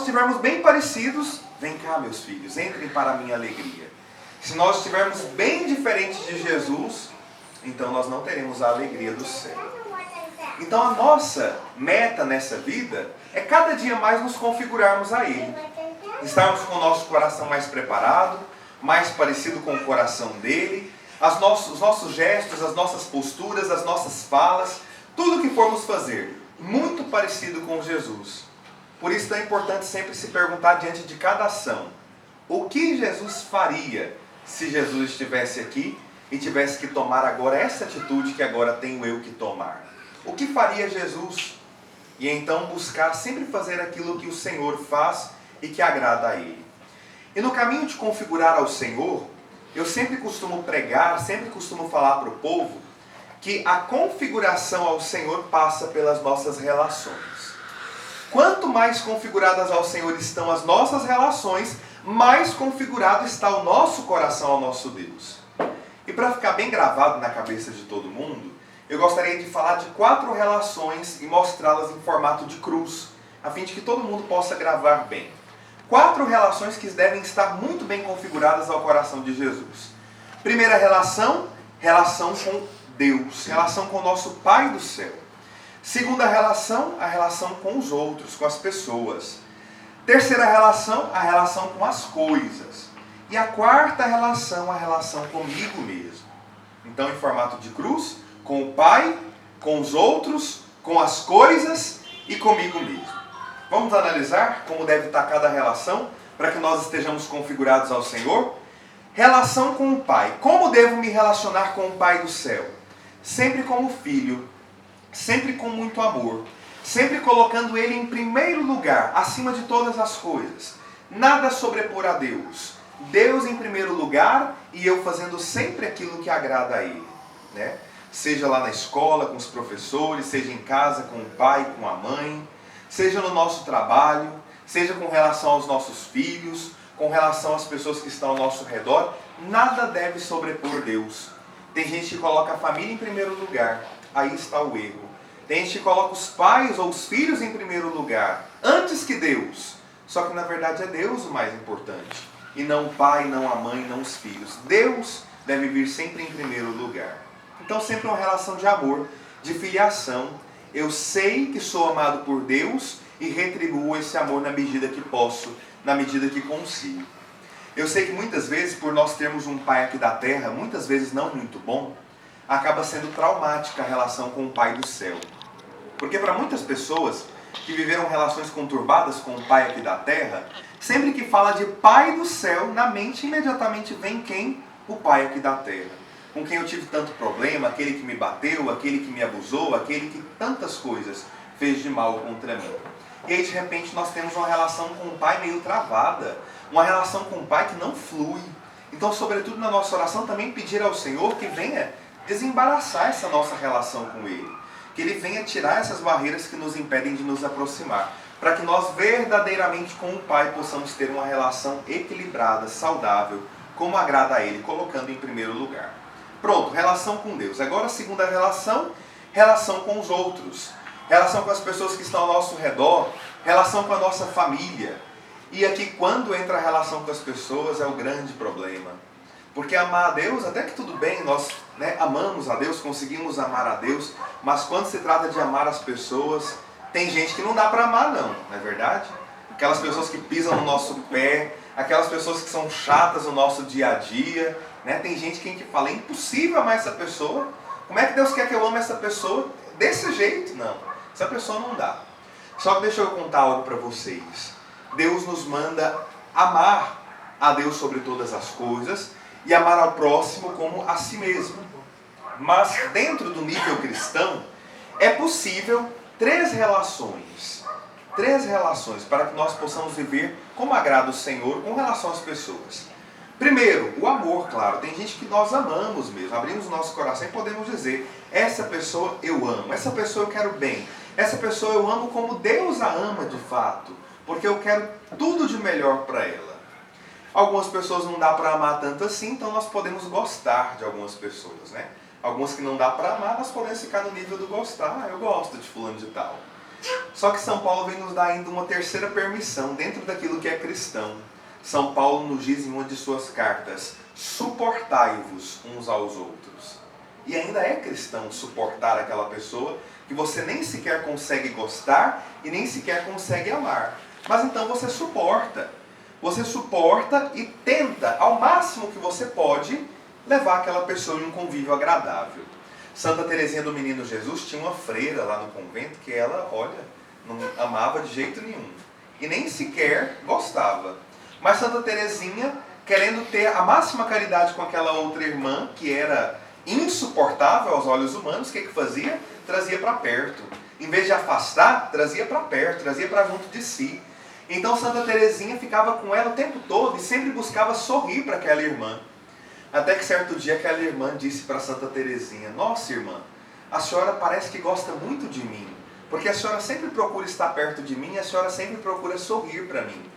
estivermos bem parecidos, vem cá, meus filhos, entrem para a minha alegria. Se nós estivermos bem diferentes de Jesus, então nós não teremos a alegria do céu. Então a nossa meta nessa vida é cada dia mais nos configurarmos a Ele. Estarmos com o nosso coração mais preparado, mais parecido com o coração dele, os nossos gestos, as nossas posturas, as nossas falas, tudo que formos fazer, muito parecido com Jesus. Por isso é importante sempre se perguntar diante de cada ação, o que Jesus faria se Jesus estivesse aqui e tivesse que tomar agora essa atitude que agora tenho eu que tomar? O que faria Jesus? E então buscar sempre fazer aquilo que o Senhor faz e que agrada a Ele. E no caminho de configurar ao Senhor, eu sempre costumo pregar, sempre costumo falar para o povo que a configuração ao Senhor passa pelas nossas relações. Quanto mais configuradas ao Senhor estão as nossas relações, mais configurado está o nosso coração ao nosso Deus. E para ficar bem gravado na cabeça de todo mundo, eu gostaria de falar de 4 relações e mostrá-las em formato de cruz, a fim de que todo mundo possa gravar bem. 4 relações que devem estar muito bem configuradas ao coração de Jesus. Primeira relação, relação com Deus, relação com o nosso Pai do céu. Segunda relação, a relação com os outros, com as pessoas. Terceira relação, a relação com as coisas. E a quarta relação, a relação comigo mesmo. Então, em formato de cruz, com o Pai, com os outros, com as coisas e comigo mesmo. Vamos analisar como deve estar cada relação para que nós estejamos configurados ao Senhor? Relação com o Pai. Como devo me relacionar com o Pai do céu? Sempre como filho, sempre com muito amor, sempre colocando Ele em primeiro lugar, acima de todas as coisas. Nada sobrepor a Deus. Deus em primeiro lugar e eu fazendo sempre aquilo que agrada a Ele, né? Seja lá na escola, com os professores, seja em casa, com o pai, com a mãe, seja no nosso trabalho, seja com relação aos nossos filhos, com relação às pessoas que estão ao nosso redor, nada deve sobrepor Deus. Tem gente que coloca a família em primeiro lugar, aí está o erro. Tem gente que coloca os pais ou os filhos em primeiro lugar, antes que Deus. Só que na verdade é Deus o mais importante, e não o pai, não a mãe, não os filhos. Deus deve vir sempre em primeiro lugar. Então sempre uma relação de amor, de filiação. Eu sei que sou amado por Deus e retribuo esse amor na medida que posso, na medida que consigo. Eu sei que muitas vezes, por nós termos um pai aqui da terra, muitas vezes não muito bom, acaba sendo traumática a relação com o Pai do céu. Porque para muitas pessoas que viveram relações conturbadas com o pai aqui da terra, sempre que fala de Pai do céu, na mente imediatamente vem quem? O pai aqui da terra. Com quem eu tive tanto problema, aquele que me bateu, aquele que me abusou, aquele que tantas coisas fez de mal contra mim. E aí de repente nós temos uma relação com o Pai meio travada, uma relação com o Pai que não flui. Então, sobretudo na nossa oração, também pedir ao Senhor que venha desembaraçar essa nossa relação com Ele. Que Ele venha tirar essas barreiras que nos impedem de nos aproximar. Para que nós verdadeiramente com o Pai possamos ter uma relação equilibrada, saudável, como agrada a Ele, colocando em primeiro lugar. Pronto, relação com Deus. Agora a segunda relação, relação com os outros. Relação com as pessoas que estão ao nosso redor, relação com a nossa família. E aqui quando entra a relação com as pessoas é o grande problema. Porque amar a Deus, até que tudo bem, nós amamos a Deus, conseguimos amar a Deus, mas quando se trata de amar as pessoas, tem gente que não dá para amar não é verdade? Aquelas pessoas que pisam no nosso pé, aquelas pessoas que são chatas no nosso dia a dia, né? Tem gente que a gente fala, é impossível amar essa pessoa, como é que Deus quer que eu ame essa pessoa? Desse jeito, não. Essa pessoa não dá. Só que deixa eu contar algo para vocês. Deus nos manda amar a Deus sobre todas as coisas e amar ao próximo como a si mesmo. Mas dentro do nível cristão, é possível 3 relações. 3 relações para que nós possamos viver como agrada o Senhor com relação às pessoas. Primeiro, o amor, claro. Tem gente que nós amamos mesmo. Abrimos o nosso coração e podemos dizer, essa pessoa eu amo, essa pessoa eu quero bem, essa pessoa eu amo como Deus a ama de fato, porque eu quero tudo de melhor para ela. Algumas pessoas não dá para amar tanto assim, então nós podemos gostar de algumas pessoas, né? Algumas que não dá para amar, nós podemos ficar no nível do gostar. Ah, eu gosto de fulano de tal. Só que São Paulo vem nos dar ainda uma terceira permissão dentro daquilo que é cristão. São Paulo nos diz em uma de suas cartas: suportai-vos uns aos outros. E ainda é cristão suportar aquela pessoa que você nem sequer consegue gostar e nem sequer consegue amar. Mas então você suporta. Você suporta e tenta, ao máximo que você pode, levar aquela pessoa em um convívio agradável. Santa Teresinha do Menino Jesus tinha uma freira lá no convento que ela, olha, não amava de jeito nenhum. E nem sequer gostava. Mas Santa Teresinha, querendo ter a máxima caridade com aquela outra irmã, que era insuportável aos olhos humanos, o que fazia? Trazia para perto. Em vez de afastar, trazia para perto, trazia para junto de si. Então Santa Teresinha ficava com ela o tempo todo e sempre buscava sorrir para aquela irmã. Até que certo dia aquela irmã disse para Santa Teresinha: nossa irmã, a senhora parece que gosta muito de mim, porque a senhora sempre procura estar perto de mim e a senhora sempre procura sorrir para mim.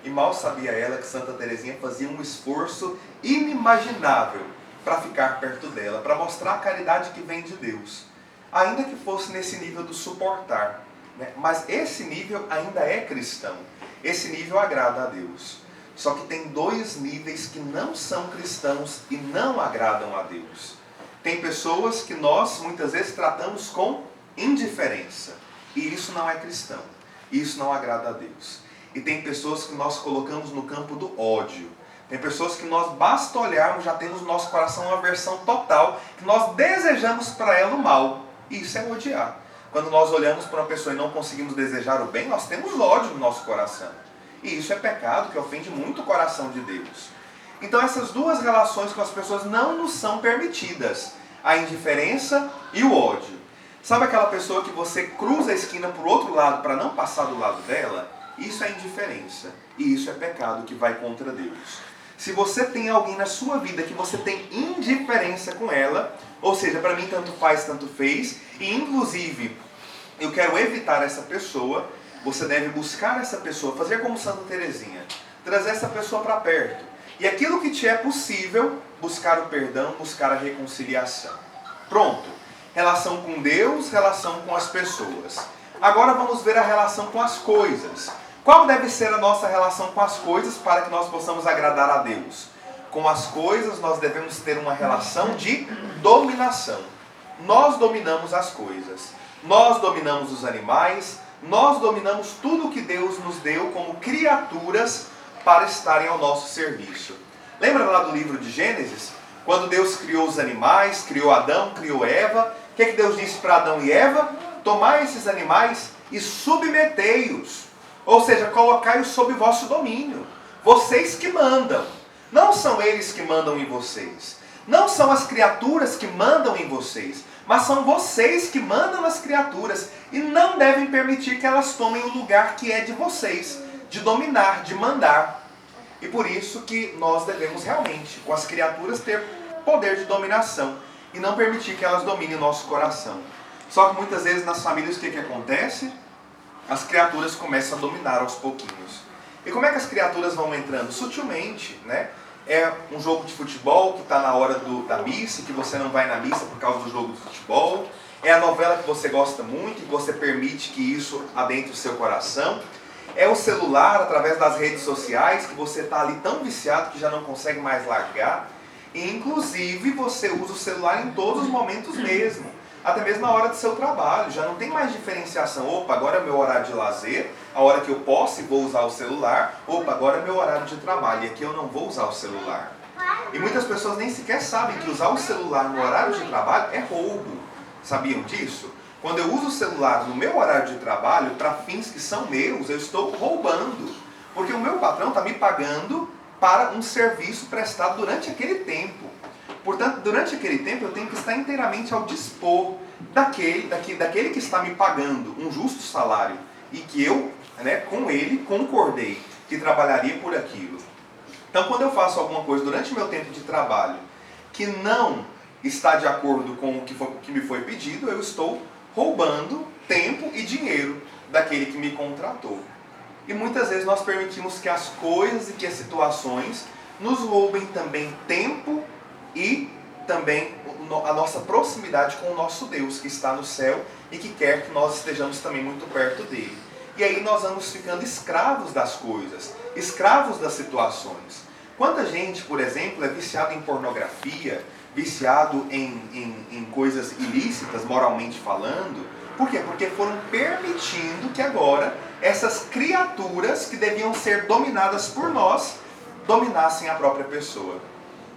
E mal sabia ela que Santa Teresinha fazia um esforço inimaginável para ficar perto dela, para mostrar a caridade que vem de Deus. Ainda que fosse nesse nível do suportar, né? Mas esse nível ainda é cristão. Esse nível agrada a Deus. Só que tem dois níveis que não são cristãos e não agradam a Deus. Tem pessoas que nós muitas vezes tratamos com indiferença. E isso não é cristão. Isso não agrada a Deus. E tem pessoas que nós colocamos no campo do ódio. Tem pessoas que nós, basta olharmos, já temos no nosso coração uma aversão total, que nós desejamos para ela o mal. E isso é odiar. Quando nós olhamos para uma pessoa e não conseguimos desejar o bem, nós temos ódio no nosso coração. E isso é pecado que ofende muito o coração de Deus. Então essas duas relações com as pessoas não nos são permitidas. A indiferença e o ódio. Sabe aquela pessoa que você cruza a esquina para o outro lado para não passar do lado dela? Isso é indiferença. E isso é pecado que vai contra Deus. Se você tem alguém na sua vida que você tem indiferença com ela, ou seja, para mim tanto faz, tanto fez, e inclusive eu quero evitar essa pessoa, você deve buscar essa pessoa, fazer como Santa Teresinha, trazer essa pessoa para perto. E aquilo que te é possível, buscar o perdão, buscar a reconciliação. Pronto. Relação com Deus, relação com as pessoas. Agora vamos ver a relação com as coisas. Qual deve ser a nossa relação com as coisas para que nós possamos agradar a Deus? Com as coisas nós devemos ter uma relação de dominação. Nós dominamos as coisas. Nós dominamos os animais. Nós dominamos tudo que Deus nos deu como criaturas para estarem ao nosso serviço. Lembra lá do livro de Gênesis? Quando Deus criou os animais, criou Adão, criou Eva. O que Deus disse para Adão e Eva? Tomai esses animais e submetei-os. Ou seja, colocai-os sob vosso domínio. Vocês que mandam. Não são eles que mandam em vocês. Não são as criaturas que mandam em vocês. Mas são vocês que mandam nas criaturas. E não devem permitir que elas tomem o lugar que é de vocês. De dominar, de mandar. E por isso que nós devemos realmente, com as criaturas, ter poder de dominação. E não permitir que elas dominem o nosso coração. Só que muitas vezes nas famílias o que acontece? As criaturas começam a dominar aos pouquinhos. E como é que as criaturas vão entrando? Sutilmente, né? É um jogo de futebol que está na hora da missa, que você não vai na missa por causa do jogo de futebol. É a novela que você gosta muito e você permite que isso adentre o seu coração. É o celular, através das redes sociais, que você está ali tão viciado que já não consegue mais largar. E inclusive você usa o celular em todos os momentos mesmo. Até mesmo na hora do seu trabalho, já não tem mais diferenciação. Opa, agora é meu horário de lazer, a hora que eu posso e vou usar o celular. Opa, agora é meu horário de trabalho e aqui eu não vou usar o celular. E muitas pessoas nem sequer sabem que usar o celular no horário de trabalho é roubo. Sabiam disso? Quando eu uso o celular no meu horário de trabalho, para fins que são meus, eu estou roubando. Porque o meu patrão está me pagando para um serviço prestado durante aquele tempo. Portanto, durante aquele tempo eu tenho que estar inteiramente ao dispor daquele que está me pagando um justo salário e que eu, com ele, concordei que trabalharia por aquilo. Então, quando eu faço alguma coisa durante o meu tempo de trabalho que não está de acordo com o que me foi pedido, eu estou roubando tempo e dinheiro daquele que me contratou. E muitas vezes nós permitimos que as coisas e que as situações nos roubem também tempo e também a nossa proximidade com o nosso Deus, que está no céu e que quer que nós estejamos também muito perto dele. E aí nós vamos ficando escravos das coisas, escravos das situações. Quanta gente, por exemplo, é viciado em pornografia, viciado em coisas ilícitas, moralmente falando. Por quê? Porque foram permitindo que agora essas criaturas que deviam ser dominadas por nós, dominassem a própria pessoa.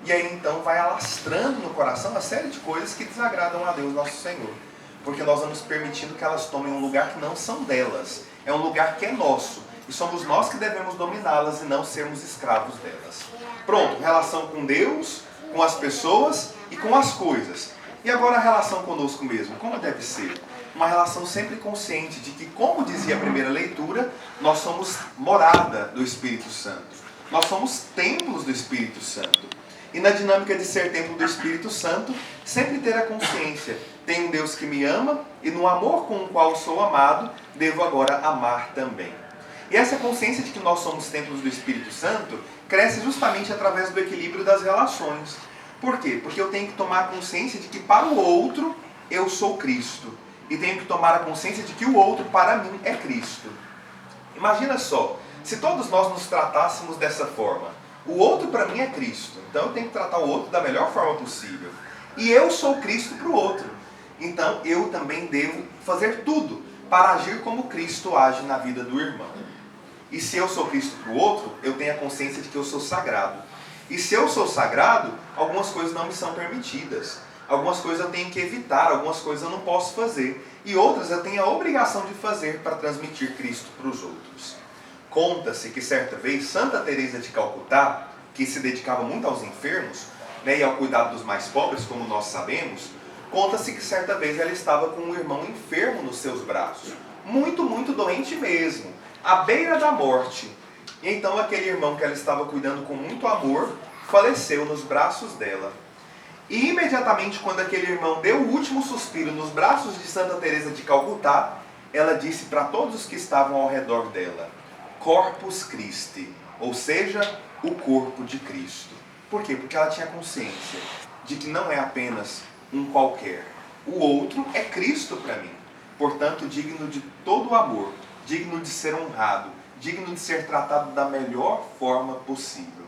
E aí então vai alastrando no coração uma série de coisas que desagradam a Deus nosso Senhor. Porque nós vamos permitindo que elas tomem um lugar que não são delas. É um lugar que é nosso. E somos nós que devemos dominá-las e não sermos escravos delas. Pronto, relação com Deus, com as pessoas e com as coisas. E agora a relação conosco mesmo, como deve ser? Uma relação sempre consciente de que, como dizia a primeira leitura, nós somos morada do Espírito Santo. Nós somos templos do Espírito Santo. E na dinâmica de ser templo do Espírito Santo, sempre ter a consciência: tem um Deus que me ama e no amor com o qual sou amado, devo agora amar também. E essa consciência de que nós somos templos do Espírito Santo cresce justamente através do equilíbrio das relações. Por quê? Porque eu tenho que tomar a consciência de que para o outro eu sou Cristo. E tenho que tomar a consciência de que o outro para mim é Cristo. Imagina só, se todos nós nos tratássemos dessa forma. O outro para mim é Cristo. Então eu tenho que tratar o outro da melhor forma possível. E eu sou Cristo para o outro. Então eu também devo fazer tudo para agir como Cristo age na vida do irmão. E se eu sou Cristo para o outro, eu tenho a consciência de que eu sou sagrado. E se eu sou sagrado, algumas coisas não me são permitidas. Algumas coisas eu tenho que evitar, algumas coisas eu não posso fazer. E outras eu tenho a obrigação de fazer para transmitir Cristo para os outros. Conta-se que certa vez Santa Teresa de Calcutá, que se dedicava muito aos enfermos, né, e ao cuidado dos mais pobres, como nós sabemos, conta-se que certa vez ela estava com um irmão enfermo nos seus braços. Muito, muito doente mesmo, à beira da morte. E então aquele irmão que ela estava cuidando com muito amor, faleceu nos braços dela. E imediatamente quando aquele irmão deu o último suspiro nos braços de Santa Teresa de Calcutá, ela disse para todos os que estavam ao redor dela: Corpus Christi, ou seja, o corpo de Cristo. Por quê? Porque ela tinha consciência de que não é apenas um qualquer. O outro é Cristo para mim. Portanto, digno de todo o amor, digno de ser honrado, digno de ser tratado da melhor forma possível.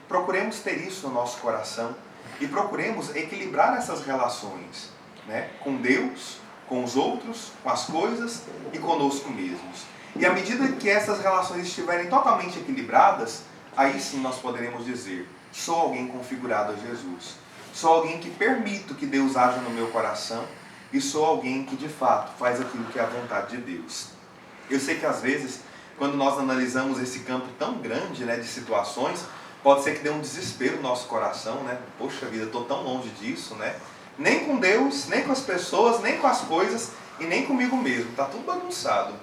Procuremos ter isso no nosso coração e procuremos equilibrar essas relações, né? Com Deus, com os outros, com as coisas e conosco mesmos. E à medida que essas relações estiverem totalmente equilibradas, aí sim nós poderemos dizer: sou alguém configurado a Jesus. Sou alguém que permito que Deus haja no meu coração e sou alguém que de fato faz aquilo que é a vontade de Deus. Eu sei que às vezes, quando nós analisamos esse campo tão grande, né, de situações, pode ser que dê um desespero no nosso coração, né? Poxa vida, estou tão longe disso, né? Nem com Deus, nem com as pessoas, nem com as coisas e nem comigo mesmo. Está tudo bagunçado.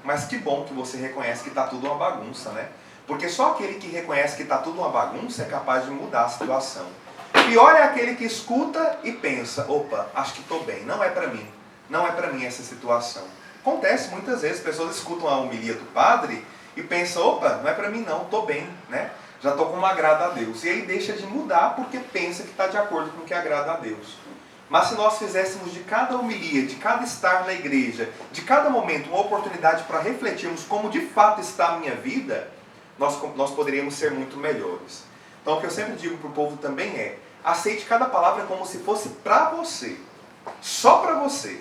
Mas que bom que você reconhece que está tudo uma bagunça, né? Porque só aquele que reconhece que está tudo uma bagunça é capaz de mudar a situação. Pior é aquele que escuta e pensa: opa, acho que estou bem, não é para mim. Não é para mim essa situação. Acontece muitas vezes, pessoas escutam a homilia do padre e pensam: opa, não é para mim não, estou bem, né? Já estou como agrada a Deus. E aí deixa de mudar porque pensa que está de acordo com o que agrada a Deus. Mas se nós fizéssemos de cada homilia, de cada estar na igreja, de cada momento, uma oportunidade para refletirmos como de fato está a minha vida, nós poderíamos ser muito melhores. Então o que eu sempre digo para o povo também é: aceite cada palavra como se fosse para você, só para você.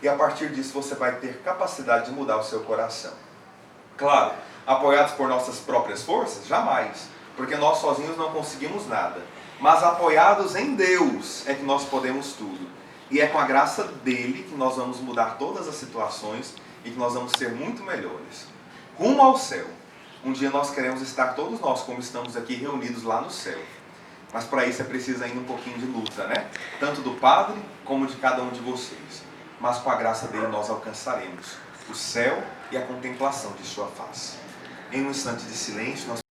E a partir disso você vai ter capacidade de mudar o seu coração. Claro, apoiados por nossas próprias forças? Jamais. Porque nós sozinhos não conseguimos nada. Mas apoiados em Deus é que nós podemos tudo. E é com a graça dele que nós vamos mudar todas as situações e que nós vamos ser muito melhores. Rumo ao céu. Um dia nós queremos estar todos nós como estamos aqui reunidos lá no céu. Mas para isso é preciso ainda um pouquinho de luta, né? Tanto do Padre como de cada um de vocês. Mas com a graça dele nós alcançaremos o céu e a contemplação de sua face. Em um instante de silêncio nós